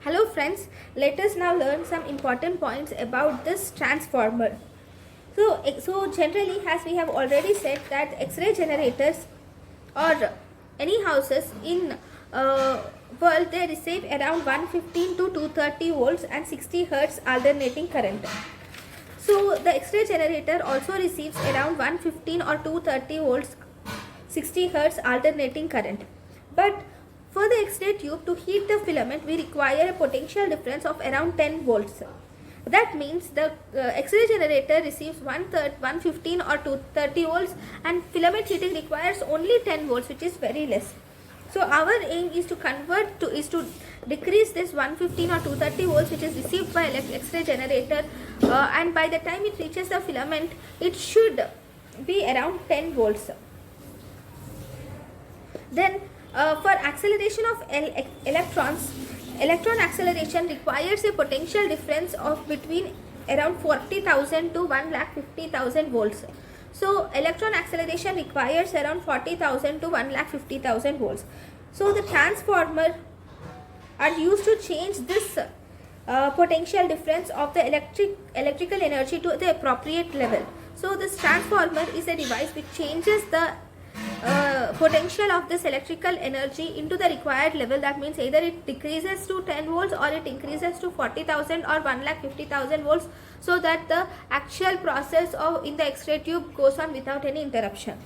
Hello friends, let us now learn some important points about this transformer. So generally, as we have already said, that X-ray generators or any houses in world, they receive around 115 to 230 volts and 60 hertz alternating current. So the X-ray generator also receives around 115 or 230 volts 60 hertz alternating current. But for the X-ray tube to heat the filament, we require a potential difference of around 10 volts. That means the X-ray generator receives 115 or 230 volts, and filament heating requires only 10 volts, which is very less. So our aim is to decrease this 115 or 230 volts which is received by X-ray generator, and by the time it reaches the filament, it should be around 10 volts. Then for acceleration of electrons, electron acceleration requires a potential difference of between around 40,000 to 1,50,000 volts. So electron acceleration requires around 40,000 to 1,50,000 volts. So the transformer are used to change this potential difference of the electrical energy to the appropriate level. So this transformer is a device which changes the potential of this electrical energy into the required level. That means either it decreases to 10 volts or it increases to 40,000 or 1,50,000 volts, so that the actual process of in the X-ray tube goes on without any interruption.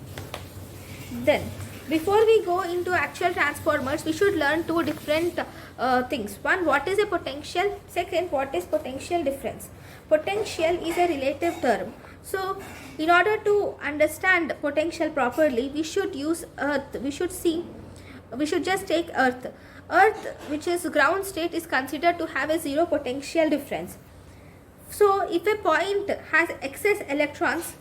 Then before we go into actual transformers, we should learn two different things. One, what is a potential? Second, what is potential difference? Potential is a relative term. So in order to understand potential properly, we should use earth. We should just take earth. Earth, which is ground state, is considered to have a zero potential difference. So if a point has excess electrons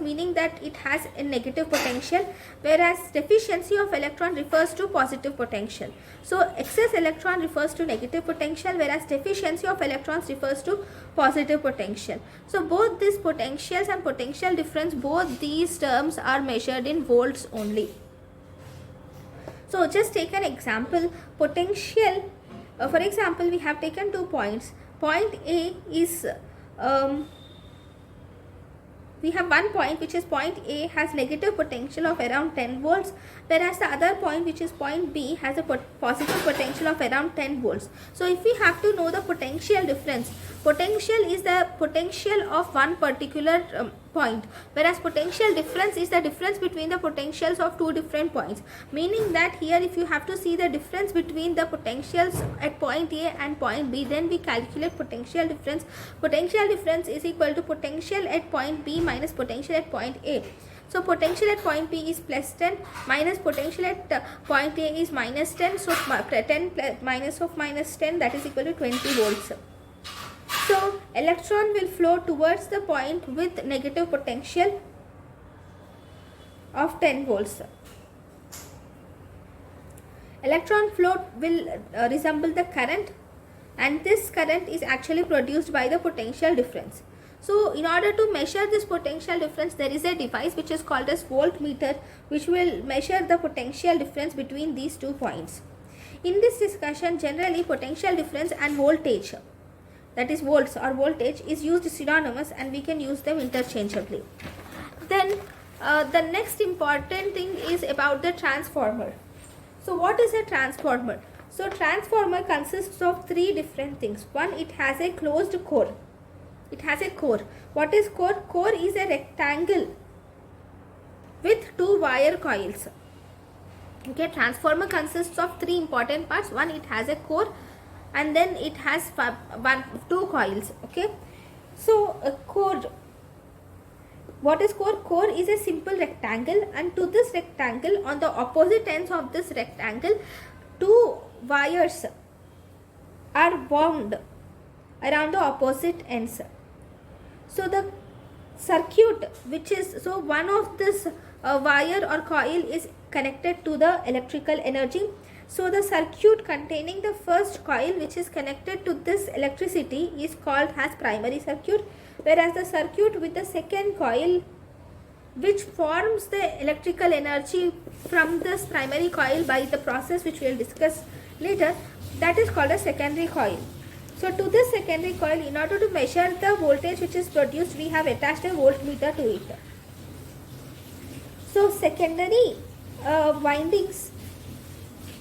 meaning that it has a negative potential, whereas deficiency of electron refers to positive potential. So excess electron refers to negative potential, whereas deficiency of electrons refers to positive potential. So both these potentials and potential difference, both these terms are measured in volts only. So just take an example. Potential, for example, we have taken 2 points. Point A is we have one point, which is point A, has negative potential of around 10 volts, whereas the other point, which is point B, has a positive potential of around 10 volts. So if we have to know the potential difference, potential is the potential of one particular point, whereas potential difference is the difference between the potentials of two different points. Meaning that here, if you have to see the difference between the potentials at point A and point B, then we calculate potential difference. Potential difference is equal to potential at point B minus potential at point A. So potential at point B is plus 10 minus potential at point A is minus 10. So 10 minus of minus 10, that is equal to 20 volts. So electron will flow towards the point with negative potential of 10 volts. Electron flow will resemble the current, and this current is actually produced by the potential difference. So in order to measure this potential difference, there is a device which is called as voltmeter, which will measure the potential difference between these 2 points. In this discussion, generally potential difference and voltage, that is volts or voltage, is used synonymous, and we can use them interchangeably. Then the next important thing is about the transformer. So what is a transformer? So transformer consists of 3 different things. One, it has a closed core. It has a core. What is core? Core is a rectangle with 2 wire coils. Okay, transformer consists of 3 important parts. One, it has a core, and then it has 2 coils. Okay, so a core, what is core? Core is a simple rectangle, and to this rectangle, on the opposite ends of this rectangle, 2 wires are wound around the opposite ends. So the circuit, which is, so one of this wire or coil is connected to the electrical energy. So the circuit containing the first coil, which is connected to this electricity, is called as primary circuit, whereas the circuit with the second coil, which forms the electrical energy from this primary coil by the process which we will discuss later, that is called a secondary coil. So to this secondary coil, in order to measure the voltage which is produced, we have attached a voltmeter to it. So secondary windings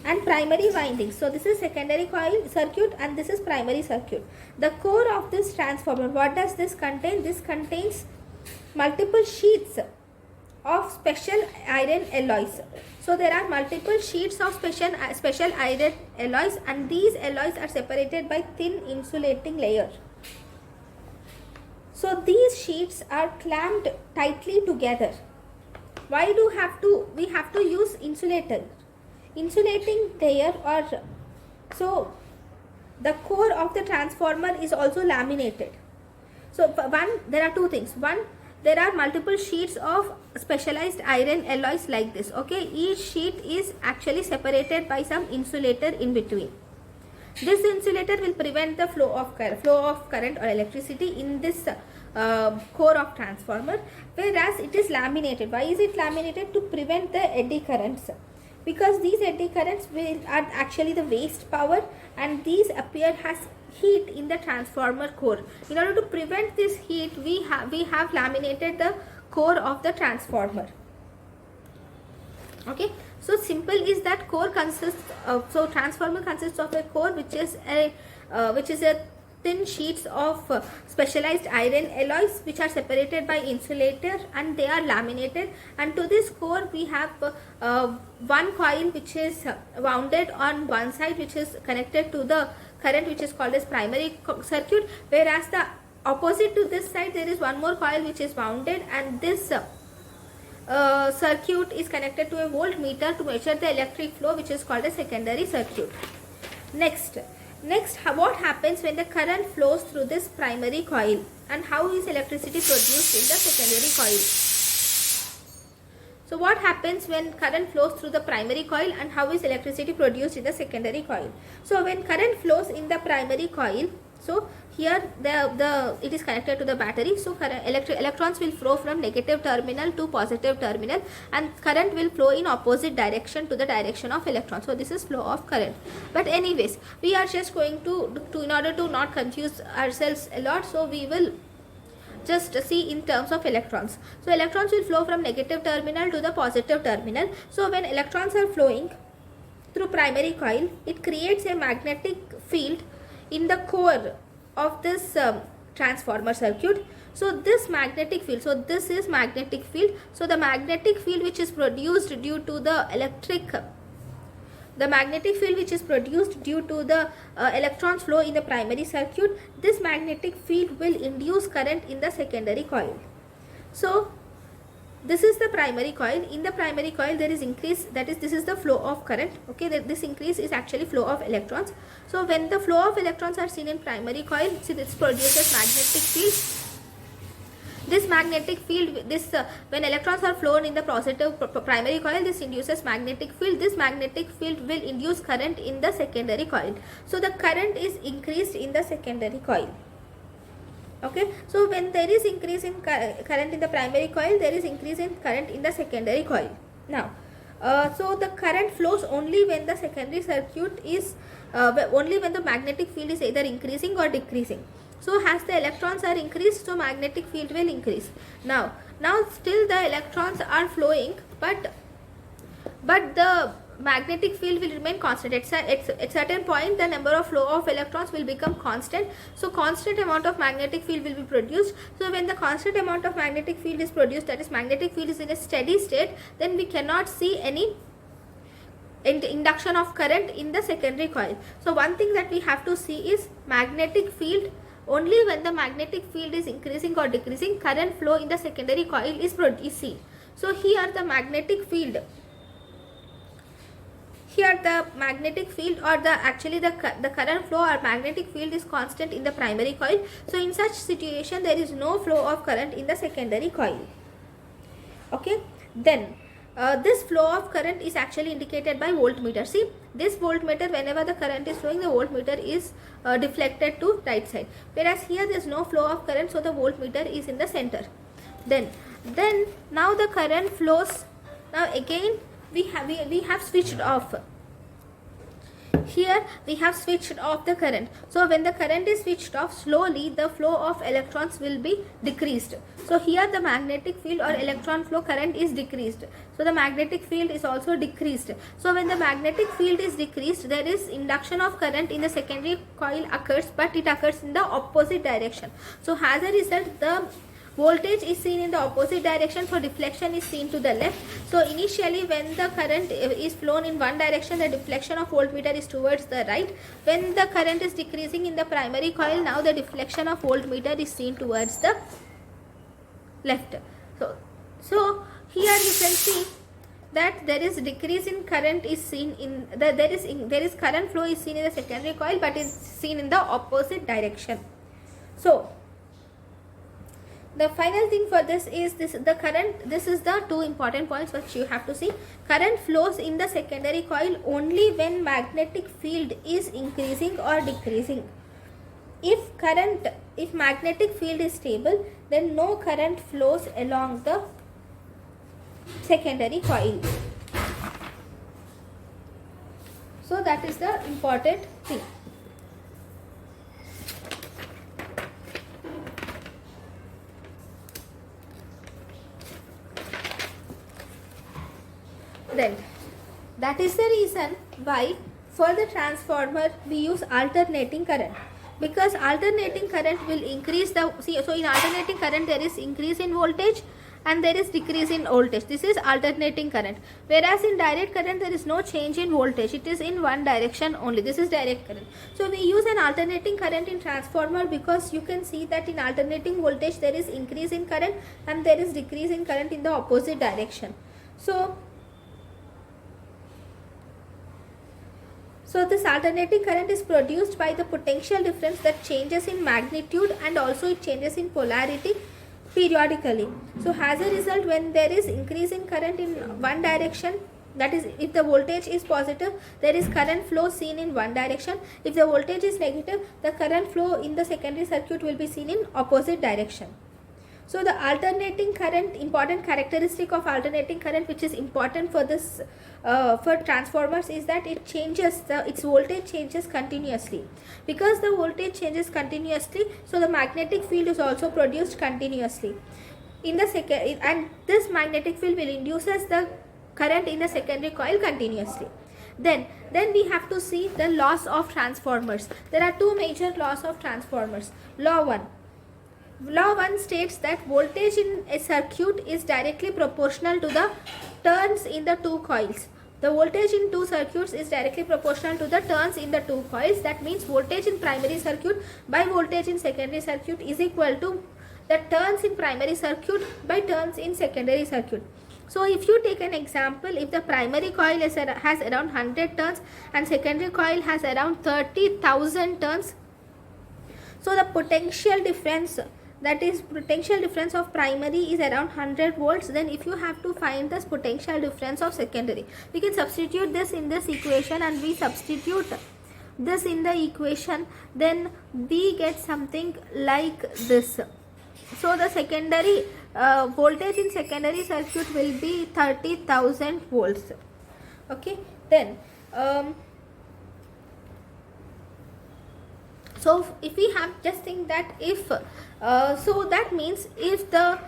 and primary windings. So this is secondary coil circuit and this is primary circuit. The core of this transformer, what does this contain? This contains multiple sheets of special iron alloys. So there are multiple sheets of special iron alloys, and these alloys are separated by thin insulating layer. So these sheets are clamped tightly together. Why do we have to use insulating layer? Or so the core of the transformer is also laminated. So there are two things. One, there are multiple sheets of specialized iron alloys like this. Okay, each sheet is actually separated by some insulator in between. This insulator will prevent the flow of current or electricity in this core of transformer, whereas it is laminated. Why is it laminated? To prevent the eddy currents, because these eddy currents are actually the waste power, and these appear as heat in the transformer core. In order to prevent this heat, we have laminated the core of the transformer. Okay, so simple is that core consists of, so transformer consists of a core which is a thin sheets of specialized iron alloys which are separated by insulator, and they are laminated. And to this core we have one coil which is wounded on one side, which is connected to the current, which is called as primary circuit, whereas the opposite to this side there is one more coil which is wounded, and this circuit is connected to a voltmeter to measure the electric flow, which is called a secondary circuit. Next, what happens when the current flows through this primary coil, and how is electricity produced in the secondary coil? So what happens when current flows through the primary coil, and how is electricity produced in the secondary coil? So when current flows in the primary coil, so here it is connected to the battery. So electrons will flow from negative terminal to positive terminal, and current will flow in opposite direction to the direction of electrons. So this is flow of current. But anyways, we are just going to in order to not confuse ourselves a lot, so we will just see in terms of electrons. So electrons will flow from negative terminal to the positive terminal. So when electrons are flowing through primary coil, it creates a magnetic field in the core of this transformer circuit. So this magnetic field, so this is magnetic field. So the magnetic field which is produced due to the magnetic field which is produced due to the electrons flow in the primary circuit, this magnetic field will induce current in the secondary coil. So this is the primary coil. In the primary coil there is increase, that is, this is the flow of current. Okay, this increase is actually flow of electrons. So when the flow of electrons are seen in primary coil, see, this produces magnetic field. This magnetic field, when electrons are flown in the positive primary coil, this induces magnetic field. This magnetic field will induce current in the secondary coil. So the current is increased in the secondary coil. Okay, so when there is increase in current in the primary coil, there is increase in current in the secondary coil. Now, so the current flows only when the secondary circuit is only when the magnetic field is either increasing or decreasing. So as the electrons are increased, so magnetic field will increase. Now still the electrons are flowing, but the magnetic field will remain constant. At certain point the number of flow of electrons will become constant. So constant amount of magnetic field will be produced. So when the constant amount of magnetic field is produced, that is, magnetic field is in a steady state, then we cannot see any induction of current in the secondary coil. So one thing that we have to see is magnetic field. Only when the magnetic field is increasing or decreasing, current flow in the secondary coil is seen. So here the magnetic field, or the current flow or magnetic field is constant in the primary coil. So in such situation there is no flow of current in the secondary coil. Okay, then this flow of current is actually indicated by voltmeter. See, this voltmeter, whenever the current is flowing, the voltmeter is deflected to right side, whereas here there is no flow of current, so the voltmeter is in the center. Then now the current flows. Now again we have switched off. Here we have switched off the current. So when the current is switched off, slowly the flow of electrons will be decreased. So here the magnetic field or electron flow current is decreased. So the magnetic field is also decreased. So when the magnetic field is decreased, there is induction of current in the secondary coil occurs, but it occurs in the opposite direction. So as a result, the voltage is seen in the opposite direction, so deflection is seen to the left. So initially when the current is flown in one direction, the deflection of voltmeter is towards the right. When the current is decreasing in the primary coil, now the deflection of voltmeter is seen towards the left. So here you can see that there is decrease in current is seen in the there is current flow is seen in the secondary coil, but is seen in the opposite direction. So the final thing for this is this is the two important points which you have to see. Current flows in the secondary coil only when magnetic field is increasing or decreasing. If magnetic field is stable, then no current flows along the secondary coil. So that is the important thing. Then that is the reason why for the transformer we use alternating current, because alternating current will increase the so in alternating current there is increase in voltage and there is decrease in voltage. This is alternating current, whereas in direct current there is no change in voltage, it is in one direction only. This is direct current. So we use an alternating current in transformer because you can see that in alternating voltage there is increase in current and there is decrease in current in the opposite direction. So this alternating current is produced by the potential difference that changes in magnitude and also it changes in polarity periodically. So as a result, when there is increase in current in one direction, that is if the voltage is positive, there is current flow seen in one direction. If the voltage is negative, the current flow in the secondary circuit will be seen in opposite direction. So the alternating current, important characteristic of alternating current which is important for this for transformers is that it changes its voltage changes continuously. Because the voltage changes continuously, so the magnetic field is also produced continuously in the second, and this magnetic field will induces the current in the secondary coil continuously. Then we have to see the laws of transformers. There are two major laws of transformers. Law 1 states that voltage in a circuit is directly proportional to the turns in the two coils. The voltage in two circuits is directly proportional to the turns in the two coils. That means voltage in primary circuit by voltage in secondary circuit is equal to the turns in primary circuit by turns in secondary circuit. So if you take an example, if the primary coil has around 100 turns and secondary coil has around 30,000 turns, so the potential difference, that is potential difference of primary is around 100 volts. Then if you have to find this potential difference of secondary, we can substitute this in this equation, and we substitute this in the equation, then we get something like this. So the secondary voltage in secondary circuit will be 30,000 volts. Okay, then so if we have, just think that if so that means if the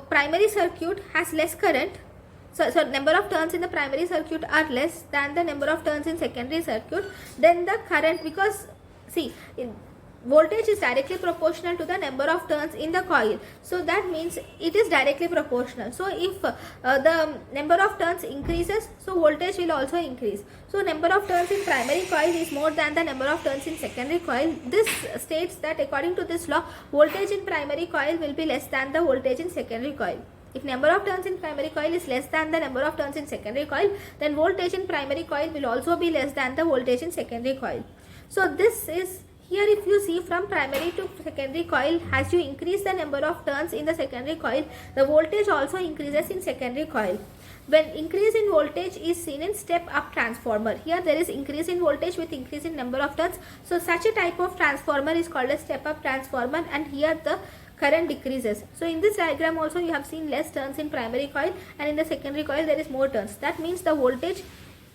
primary circuit has less current, so number of turns in the primary circuit are less than the number of turns in secondary circuit, then the current, because see, voltage is directly proportional to the number of turns in the coil, so that means it is directly proportional. So if the number of turns increases, so voltage will also increase. So number of turns in primary coil is more than the number of turns in secondary coil. This states that according to this law, voltage in primary coil will be less than the voltage in secondary coil. If number of turns in primary coil is less than the number of turns in secondary coil, then voltage in primary coil will also be less than the voltage in secondary coil. So this is here, if you see from primary to secondary coil, as you increase the number of turns in the secondary coil, the voltage also increases in secondary coil. When increase in voltage is seen in step up transformer, here there is increase in voltage with increase in number of turns. So such a type of transformer is called a step up transformer, and here the current decreases. So in this diagram also you have seen less turns in primary coil, and in the secondary coil there is more turns. That means the voltage,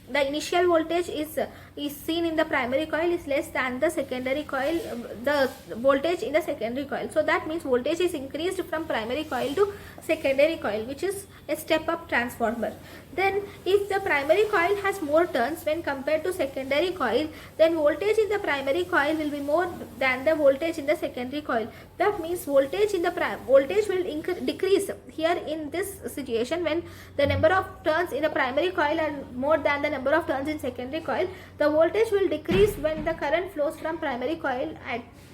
the initial voltage is is seen in the primary coil is less than the secondary coil, the voltage in the secondary coil. So that means voltage is increased from primary coil to secondary coil, which is a step up transformer. Then if the primary coil has more turns when compared to secondary coil, then voltage in the primary coil will be more than the voltage in the secondary coil. That means voltage in the voltage will decrease here in this situation. When the number of turns in the primary coil are more than the number of turns in secondary coil, the voltage will decrease when the current flows from primary coil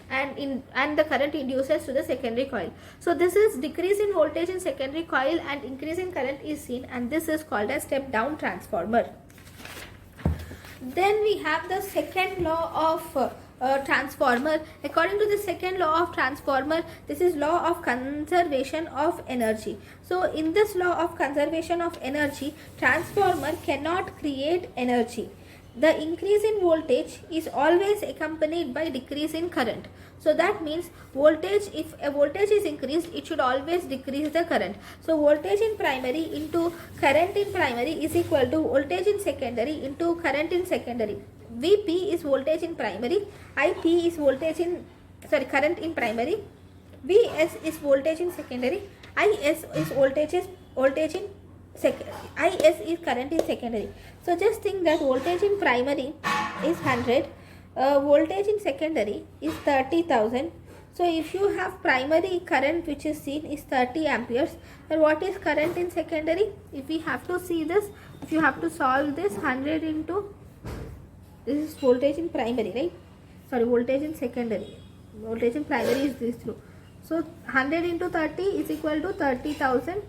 and the current induces to the secondary coil. So this is decrease in voltage in secondary coil and increase in current is seen, and this is called a step down transformer. Then we have the second law of transformer. According to the second law of transformer, this is law of conservation of energy. So in this law of conservation of energy, transformer cannot create energy. The increase in voltage is always accompanied by decrease in current. So that means voltage, if a voltage is increased, it should always decrease the current. So voltage in primary into current in primary is equal to voltage in secondary into current in secondary. Vp is voltage in primary, Ip is voltage in current in primary, Vs is voltage in secondary, Is is voltage in secondary, Is is current in secondary. So just think that voltage in primary is 100, voltage in secondary is 30,000. So if you have primary current which is seen is 30 amperes, and what is current in secondary? If we have to see this, if you have to solve this, 100 into, this is voltage in primary, right? Sorry, voltage in secondary. Voltage in primary is this through. So 100 into 30 is equal to 30,000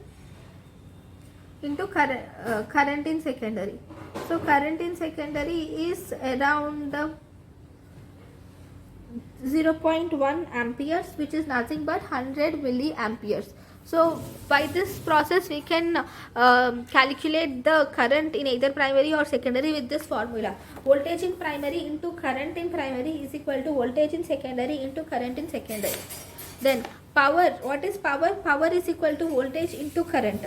into current in secondary. So current in secondary is around 0.1 amperes, which is nothing but 100 milliamperes. So by this process we can calculate the current in either primary or secondary with this formula. Voltage in primary into current in primary is equal to voltage in secondary into current in secondary. Then power, what is power? Power is equal to voltage into current.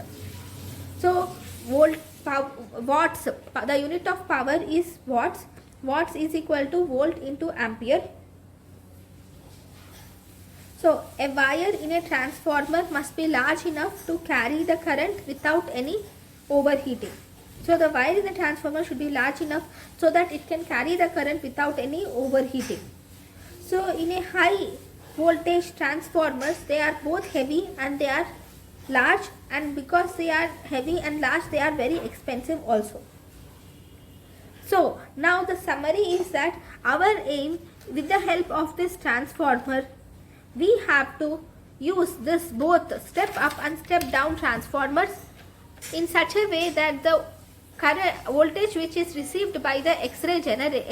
So watts, the unit of power is watts. Watts is equal to volt into ampere. So a wire in a transformer must be large enough to carry the current without any overheating. So the wire in the transformer should be large enough so that it can carry the current without any overheating. So in a high voltage transformers, they are both heavy and they are large, and because they are heavy and large, they are very expensive also. So now the summary is that our aim, with the help of this transformer, we have to use this both step up and step down transformers in such a way that the current voltage which is received by the X-ray generator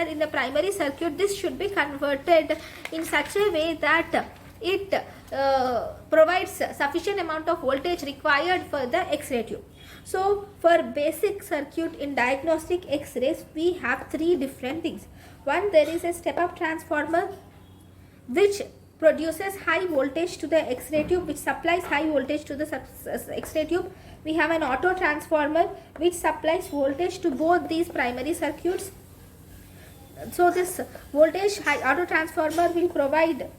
in the primary circuit, this should be converted in such a way that it provides sufficient amount of voltage required for the X-ray tube. So for basic circuit in diagnostic X-rays, we have three different things. One, there is a step up transformer which produces high voltage to the X-ray tube, which supplies high voltage to the X-ray tube. We have an auto transformer which supplies voltage to both these primary circuits. So this voltage auto transformer will provide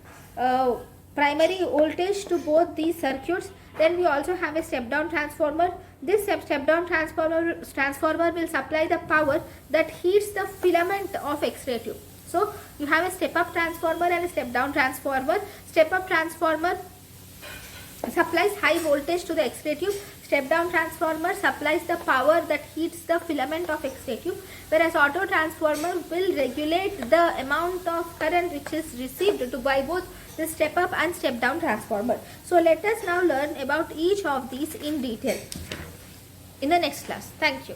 primary voltage to both these circuits. Then we also have a step down transformer. This step down transformer will supply the power that heats the filament of X-ray tube. So you have a step up transformer and a step down transformer. Step up transformer supplies high voltage to the X-ray tube. Step down transformer supplies the power that heats the filament of X-ray tube, whereas auto transformer will regulate the amount of current which is received by both the step up and step down transformer. So let us now learn about each of these in detail in the next class. Thank you.